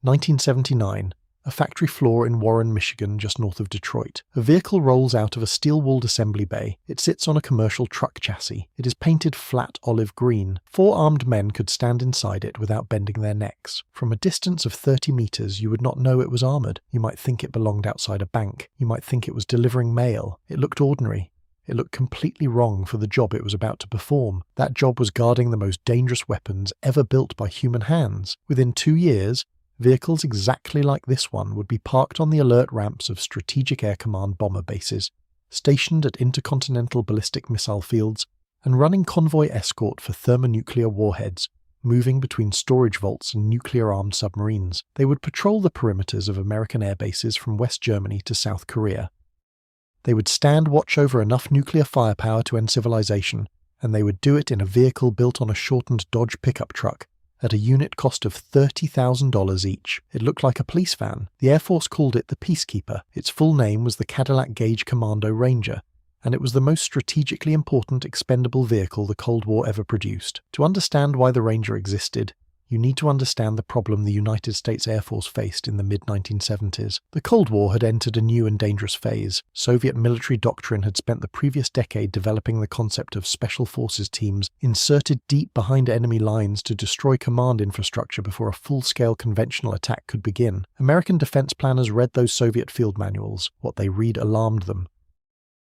1979. A factory floor in Warren, Michigan, just north of Detroit. A vehicle rolls out of a steel-walled assembly bay. It sits on a commercial truck chassis. It is painted flat olive green. 4 armed men could stand inside it without bending their necks. From a distance of 30 meters, you would not know it was armored. You might think it belonged outside a bank. You might think it was delivering mail. It looked ordinary. It looked completely wrong for the job it was about to perform. That job was guarding the most dangerous weapons ever built by human hands. Within 2 years, vehicles exactly like this one would be parked on the alert ramps of Strategic Air Command bomber bases, stationed at intercontinental ballistic missile fields, and running convoy escort for thermonuclear warheads, moving between storage vaults and nuclear-armed submarines. They would patrol the perimeters of American air bases from West Germany to South Korea. They would stand watch over enough nuclear firepower to end civilization, and they would do it in a vehicle built on a shortened Dodge pickup truck, at a unit cost of $30,000 each. It looked like a police van. The Air Force called it the Peacekeeper. Its full name was the Cadillac Gage Ranger, and it was the most strategically important expendable vehicle the Cold War ever produced. To understand why the Ranger existed, you need to understand the problem the United States Air Force faced in the mid-1970s. The Cold War had entered a new and dangerous phase. Soviet military doctrine had spent the previous decade developing the concept of special forces teams inserted deep behind enemy lines to destroy command infrastructure before a full-scale conventional attack could begin. American defense planners read those Soviet field manuals. What they read alarmed them.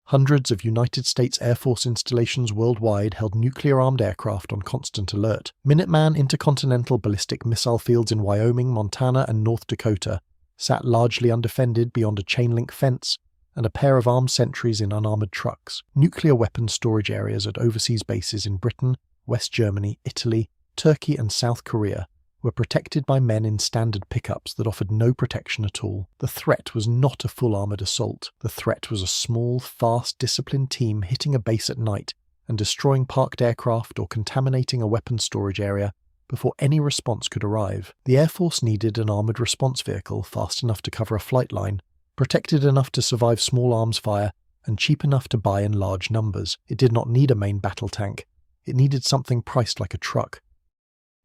Hundreds of United States Air Force installations worldwide held nuclear-armed aircraft on constant alert. Minuteman intercontinental ballistic missile fields in Wyoming, Montana, and North Dakota sat largely undefended beyond a chain-link fence and a pair of armed sentries in unarmored trucks. Nuclear weapons storage areas at overseas bases in Britain, West Germany, Italy, Turkey, and South Korea were protected by men in standard pickups that offered no protection at all. The threat was not a full armoured assault. The threat was a small, fast, disciplined team hitting a base at night and destroying parked aircraft or contaminating a weapons storage area before any response could arrive. The Air Force needed an armoured response vehicle fast enough to cover a flight line, protected enough to survive small arms fire, and cheap enough to buy in large numbers. It did not need a main battle tank. It needed something priced like a truck.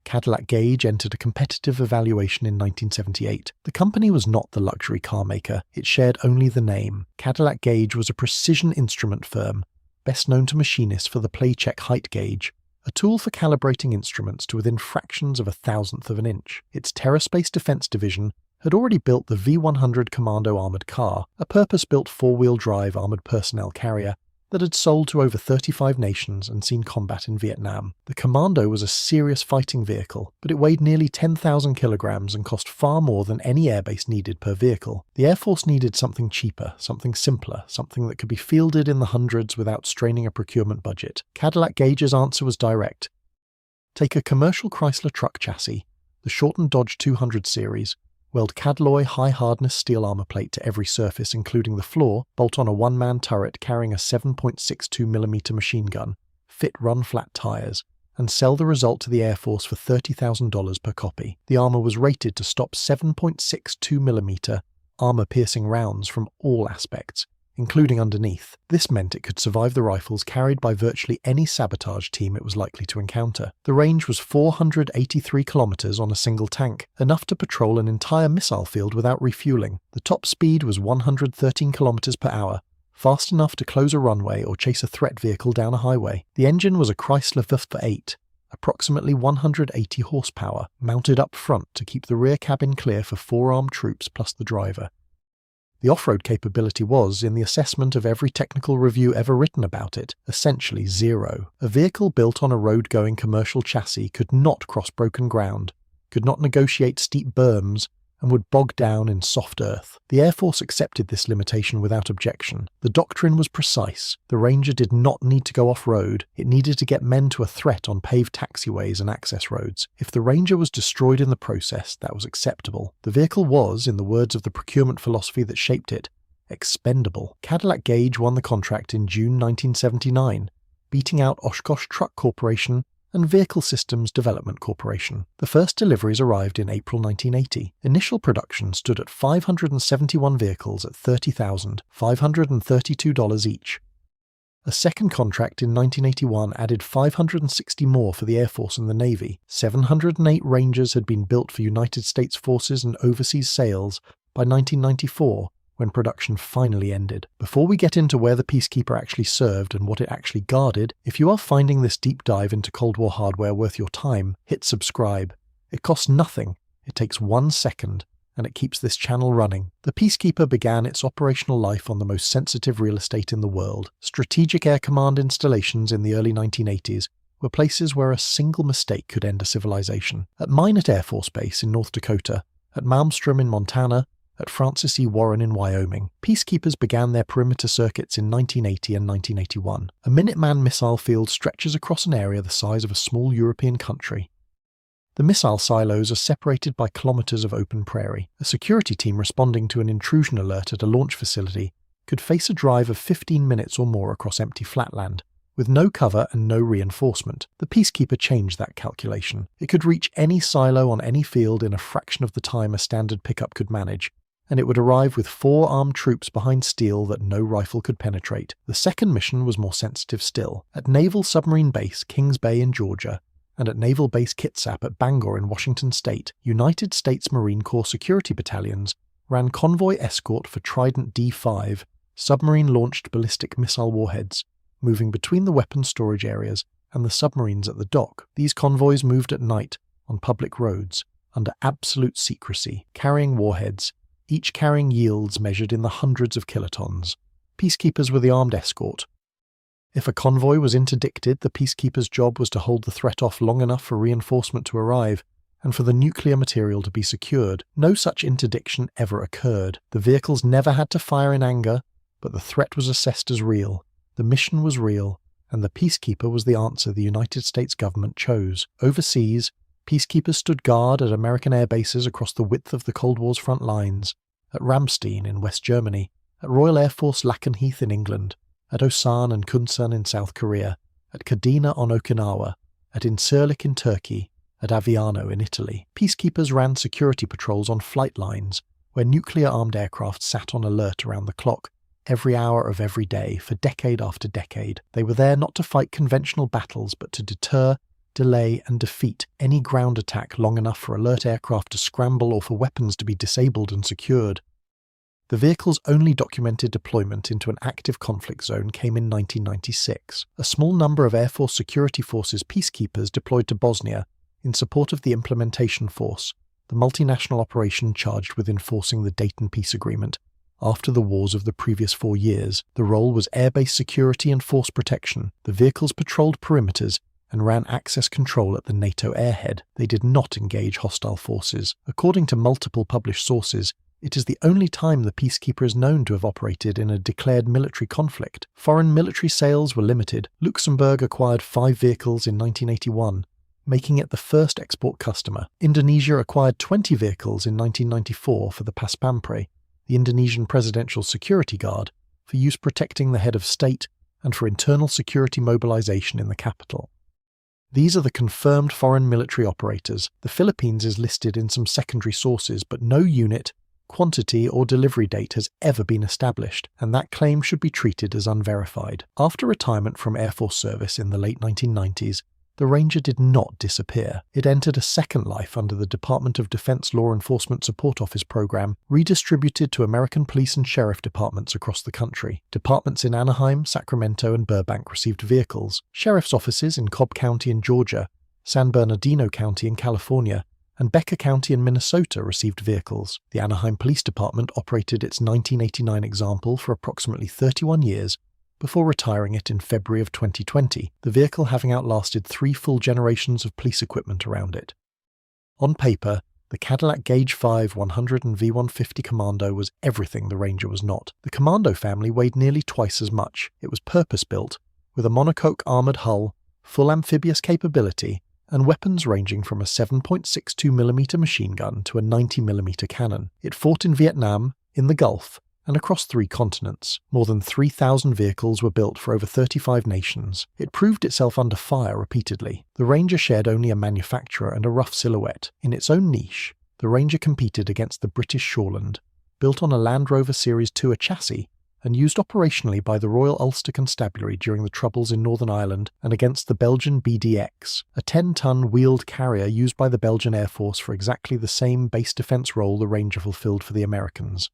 Cadillac Gage entered a competitive evaluation in 1978. The company was not the luxury car maker, it shared only the name. Cadillac Gage was a precision instrument firm, best known to machinists for the PlayCheck height gauge, a tool for calibrating instruments to within fractions of a thousandth of an inch. Its Terraspace Defense Division had already built the V-100 Commando armored car, a purpose-built four-wheel drive armored personnel carrier that had sold to over 35 nations and seen combat in Vietnam. The Commando was a serious fighting vehicle, but it weighed nearly 10,000 kilograms and cost far more than any airbase needed per vehicle. The Air Force needed something cheaper, something simpler, something that could be fielded in the hundreds without straining a procurement budget. Cadillac Gage's answer was direct. Take a commercial Chrysler truck chassis, the shortened Dodge 200 series, weld Cadloy high-hardness steel armor plate to every surface including the floor, bolt on a one-man turret carrying a 7.62mm machine gun, fit run-flat tires, and sell the result to the Air Force for $30,000 per copy. The armor was rated to stop 7.62mm armor-piercing rounds from all aspects, including underneath. This meant it could survive the rifles carried by virtually any sabotage team it was likely to encounter. The range was 483 kilometers on a single tank, enough to patrol an entire missile field without refueling. The top speed was 113 kilometers per hour, fast enough to close a runway or chase a threat vehicle down a highway. The engine was a Chrysler V8, approximately 180 horsepower, mounted up front to keep the rear cabin clear for 4 armed troops plus the driver. The off-road capability was, in the assessment of every technical review ever written about it, essentially zero. A vehicle built on a road-going commercial chassis could not cross broken ground, could not negotiate steep berms, and would bog down in soft earth. The Air Force accepted this limitation without objection. The doctrine was precise. The Ranger did not need to go off-road. It needed to get men to a threat on paved taxiways and access roads. If the Ranger was destroyed in the process, that was acceptable. The vehicle was, in the words of the procurement philosophy that shaped it, expendable. Cadillac Gage won the contract in June 1979, beating out Oshkosh Truck Corporation and Vehicle Systems Development Corporation. The first deliveries arrived in April 1980. Initial production stood at 571 vehicles at $30,532 each. A second contract in 1981 added 560 more for the Air Force and the Navy. 708 Rangers had been built for United States forces and overseas sales by 1994, when production finally ended. Before we get into where the Peacekeeper actually served and what it actually guarded, if you are finding this deep dive into Cold War hardware worth your time, hit subscribe. It costs nothing, it takes 1 second, and it keeps this channel running. The Peacekeeper began its operational life on the most sensitive real estate in the world. Strategic Air Command installations in the early 1980s were places where a single mistake could end a civilization. At Minot Air Force Base in North Dakota, at Malmstrom in Montana, at Francis E. Warren in Wyoming, Peacekeepers began their perimeter circuits in 1980 and 1981. A Minuteman missile field stretches across an area the size of a small European country. The missile silos are separated by kilometers of open prairie. A security team responding to an intrusion alert at a launch facility could face a drive of 15 minutes or more across empty flatland. With no cover and no reinforcement, the Peacekeeper changed that calculation. It could reach any silo on any field in a fraction of the time a standard pickup could manage, and it would arrive with 4 armed troops behind steel that no rifle could penetrate. The second mission was more sensitive still. At Naval Submarine Base Kings Bay in Georgia, and at Naval Base Kitsap at Bangor in Washington State, United States Marine Corps security battalions ran convoy escort for Trident D5 submarine-launched ballistic missile warheads, moving between the weapons storage areas and the submarines at the dock. These convoys moved at night on public roads, under absolute secrecy, carrying warheads, each carrying yields measured in the hundreds of kilotons. Peacekeepers were the armed escort. If a convoy was interdicted, the Peacekeeper's job was to hold the threat off long enough for reinforcement to arrive, and for the nuclear material to be secured. No such interdiction ever occurred. The vehicles never had to fire in anger, but the threat was assessed as real. The mission was real, and the Peacekeeper was the answer the United States government chose. Overseas, Peacekeepers stood guard at American air bases across the width of the Cold War's front lines, at Ramstein in West Germany, at Royal Air Force Lakenheath in England, at Osan and Kunsan in South Korea, at Kadena on Okinawa, at Incirlik in Turkey, at Aviano in Italy. Peacekeepers ran security patrols on flight lines, where nuclear-armed aircraft sat on alert around the clock, every hour of every day, for decade after decade. They were there not to fight conventional battles, but to deter, delay, and defeat any ground attack long enough for alert aircraft to scramble or for weapons to be disabled and secured. The vehicle's only documented deployment into an active conflict zone came in 1996. A small number of Air Force Security Forces peacekeepers deployed to Bosnia in support of the Implementation Force, the multinational operation charged with enforcing the Dayton Peace Agreement. After the wars of the previous 4 years, the role was airbase security and force protection. The vehicles patrolled perimeters and ran access control at the NATO airhead. They did not engage hostile forces. According to multiple published sources, it is the only time the Peacekeeper is known to have operated in a declared military conflict. Foreign military sales were limited. Luxembourg acquired 5 vehicles in 1981, making it the first export customer. Indonesia acquired 20 vehicles in 1994 for the Pas Pampres, the Indonesian Presidential Security Guard, for use protecting the head of state and for internal security mobilization in the capital. These are the confirmed foreign military operators. The Philippines is listed in some secondary sources, but no unit, quantity, or delivery date has ever been established, and that claim should be treated as unverified. After retirement from Air Force service in the late 1990s, the Ranger did not disappear. It entered a second life under the Department of Defense Law Enforcement Support Office program, redistributed to American police and sheriff departments across the country. Departments in Anaheim, Sacramento, and Burbank received vehicles. Sheriff's offices in Cobb County in Georgia, San Bernardino County in California, and Becker County in Minnesota received vehicles. The Anaheim Police Department operated its 1989 example for approximately 31 years before retiring it in February of 2020, the vehicle having outlasted 3 full generations of police equipment around it. On paper, the Cadillac Gage 5 100 and V150 Commando was everything the Ranger was not. The Commando family weighed nearly twice as much. It was purpose-built, with a monocoque armoured hull, full amphibious capability, and weapons ranging from a 7.62mm machine gun to a 90mm cannon. It fought in Vietnam, in the Gulf, and across 3 continents. More than 3,000 vehicles were built for over 35 nations. It proved itself under fire repeatedly. The Ranger shared only a manufacturer and a rough silhouette. In its own niche, the Ranger competed against the British Shoreland, built on a Land Rover Series 2 chassis and used operationally by the Royal Ulster Constabulary during the Troubles in Northern Ireland and against the Belgian BDX, a 10-ton wheeled carrier used by the Belgian Air Force for exactly the same base defence role the Ranger fulfilled for the Americans.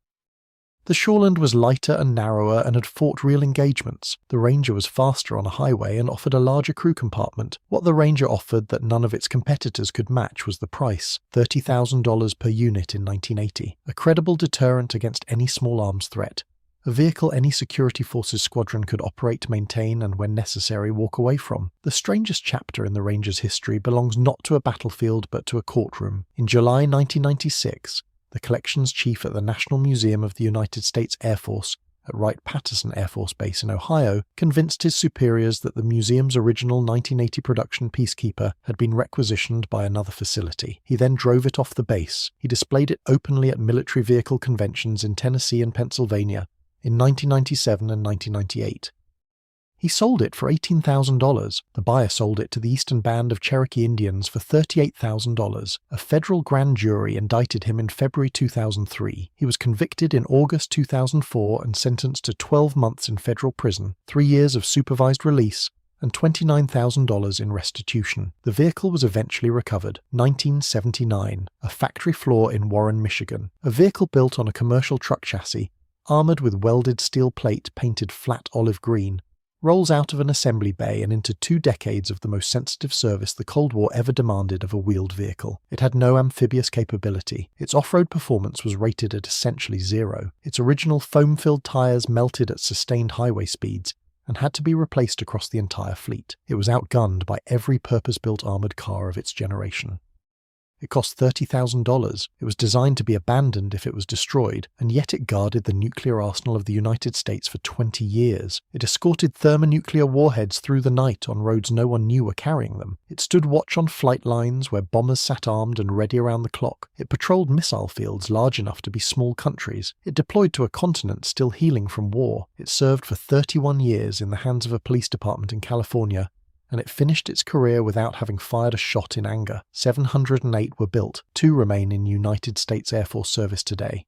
The Shoreland was lighter and narrower and had fought real engagements. The Ranger was faster on a highway and offered a larger crew compartment. What the Ranger offered that none of its competitors could match was the price, $30,000 per unit in 1980, a credible deterrent against any small arms threat. A vehicle any security forces squadron could operate, maintain, and when necessary walk away from. The strangest chapter in the Ranger's history belongs not to a battlefield but to a courtroom. In July 1996, the collections chief at the National Museum of the United States Air Force at Wright-Patterson Air Force Base in Ohio convinced his superiors that the museum's original 1980 production Peacekeeper had been requisitioned by another facility. He then drove it off the base. He displayed it openly at military vehicle conventions in Tennessee and Pennsylvania in 1997 and 1998. He sold it for $18,000. The buyer sold it to the Eastern Band of Cherokee Indians for $38,000. A federal grand jury indicted him in February 2003. He was convicted in August 2004 and sentenced to 12 months in federal prison, 3 years of supervised release, and $29,000 in restitution. The vehicle was eventually recovered. 1979. A factory floor in Warren, Michigan. A vehicle built on a commercial truck chassis, armored with welded steel plate painted flat olive green, rolls out of an assembly bay and into 2 decades of the most sensitive service the Cold War ever demanded of a wheeled vehicle. It had no amphibious capability. Its off-road performance was rated at essentially 0. Its original foam-filled tyres melted at sustained highway speeds and had to be replaced across the entire fleet. It was outgunned by every purpose-built armoured car of its generation. It cost $30,000. It was designed to be abandoned if it was destroyed, and yet it guarded the nuclear arsenal of the United States for 20 years. It escorted thermonuclear warheads through the night on roads no one knew were carrying them. It stood watch on flight lines where bombers sat armed and ready around the clock. It patrolled missile fields large enough to be small countries. It deployed to a continent still healing from war. It served for 31 years in the hands of a police department in California, and it finished its career without having fired a shot in anger. 708 were built. 2 remain in United States Air Force service today.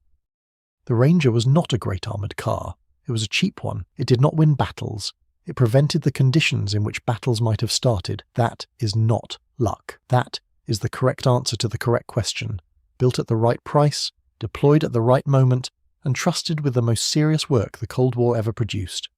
The Ranger was not a great armoured car. It was a cheap one. It did not win battles. It prevented the conditions in which battles might have started. That is not luck. That is the correct answer to the correct question. Built at the right price, deployed at the right moment, and trusted with the most serious work the Cold War ever produced.